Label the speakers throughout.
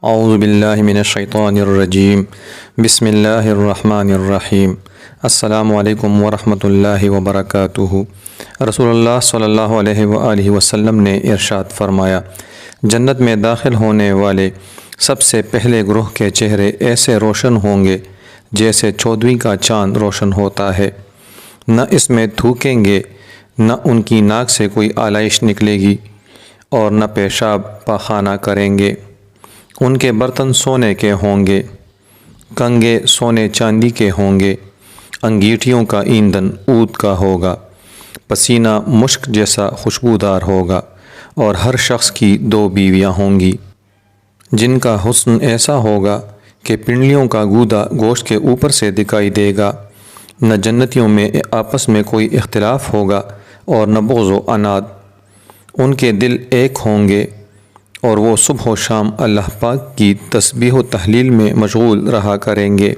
Speaker 1: اعوذ باللہ من الشیطان الرجیم بسم اللہ الرحمن الرحیم السلام علیکم ورحمۃ اللہ وبرکاتہ۔ رسول اللہ صلی اللہ علیہ وآلہ وسلم نے ارشاد فرمایا، جنت میں داخل ہونے والے سب سے پہلے گروہ کے چہرے ایسے روشن ہوں گے جیسے چودھویں کا چاند روشن ہوتا ہے، نہ اس میں تھوکیں گے، نہ ان کی ناک سے کوئی آلائش نکلے گی اور نہ پیشاب پاخانہ کریں گے۔ ان کے برتن سونے کے ہوں گے، کنگے سونے چاندی کے ہوں گے، انگیٹھیوں کا ایندھن عود کا ہوگا، پسینہ مشک جیسا خوشبودار ہوگا، اور ہر شخص کی 2 بیویاں ہوں گی جن کا حسن ایسا ہوگا کہ پنڈلیوں کا گودا گوشت کے اوپر سے دکھائی دے گا۔ نہ جنتیوں میں آپس میں کوئی اختلاف ہوگا اور نہ بغض و عناد، ان کے دل ایک ہوں گے اور وہ صبح و شام اللہ پاک کی تسبیح و تحلیل میں مشغول رہا کریں گے۔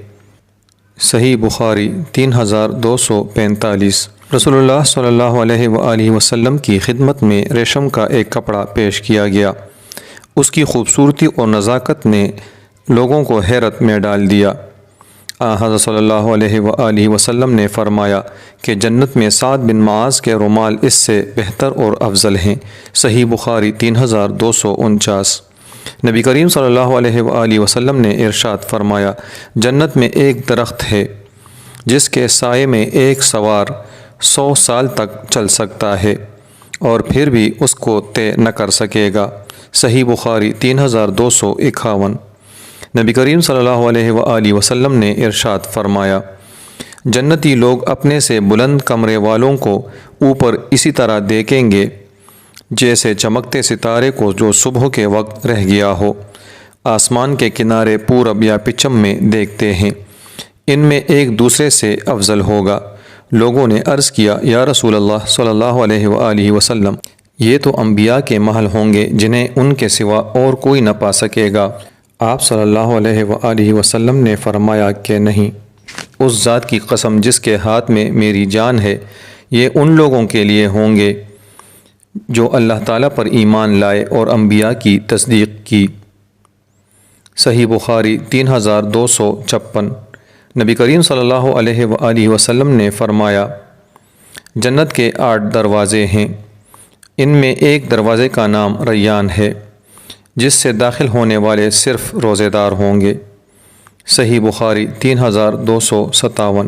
Speaker 1: صحیح بخاری 3245۔ رسول اللہ صلی اللہ علیہ وآلہ وسلم کی خدمت میں ریشم کا ایک کپڑا پیش کیا گیا۔ اس کی خوبصورتی اور نزاکت نے لوگوں کو حیرت میں ڈال دیا۔ حضرت صلی اللہ علیہ وآلہ وسلم نے فرمایا کہ جنت میں سعد بن معاذ کے رومال اس سے بہتر اور افضل ہیں۔ صحیح بخاری 3249۔ نبی کریم صلی اللہ علیہ وآلہ وسلم نے ارشاد فرمایا، جنت میں ایک درخت ہے جس کے سائے میں ایک سوار 100 سال تک چل سکتا ہے اور پھر بھی اس کو طے نہ کر سکے گا۔ صحیح بخاری 3251۔ نبی کریم صلی اللہ علیہ وآلہ وسلم نے ارشاد فرمایا، جنتی لوگ اپنے سے بلند کمرے والوں کو اوپر اسی طرح دیکھیں گے جیسے چمکتے ستارے کو جو صبح کے وقت رہ گیا ہو، آسمان کے کنارے پورب یا پچھم میں دیکھتے ہیں، ان میں ایک دوسرے سے افضل ہوگا۔ لوگوں نے عرض کیا، یا رسول اللہ صلی اللہ علیہ وآلہ وسلم، یہ تو انبیاء کے محل ہوں گے جنہیں ان کے سوا اور کوئی نہ پا سکے گا۔ آپ صلی اللہ علیہ وآلہ وسلم نے فرمایا کہ نہیں، اس ذات کی قسم جس کے ہاتھ میں میری جان ہے، یہ ان لوگوں کے لیے ہوں گے جو اللہ تعالیٰ پر ایمان لائے اور انبیاء کی تصدیق کی۔ صحیح بخاری 3256۔ نبی کریم صلی اللہ علیہ وآلہ وسلم نے فرمایا، جنت کے 8 دروازے ہیں، ان میں ایک دروازے کا نام ریان ہے جس سے داخل ہونے والے صرف روزے دار ہوں گے۔ صحیح بخاری 3257۔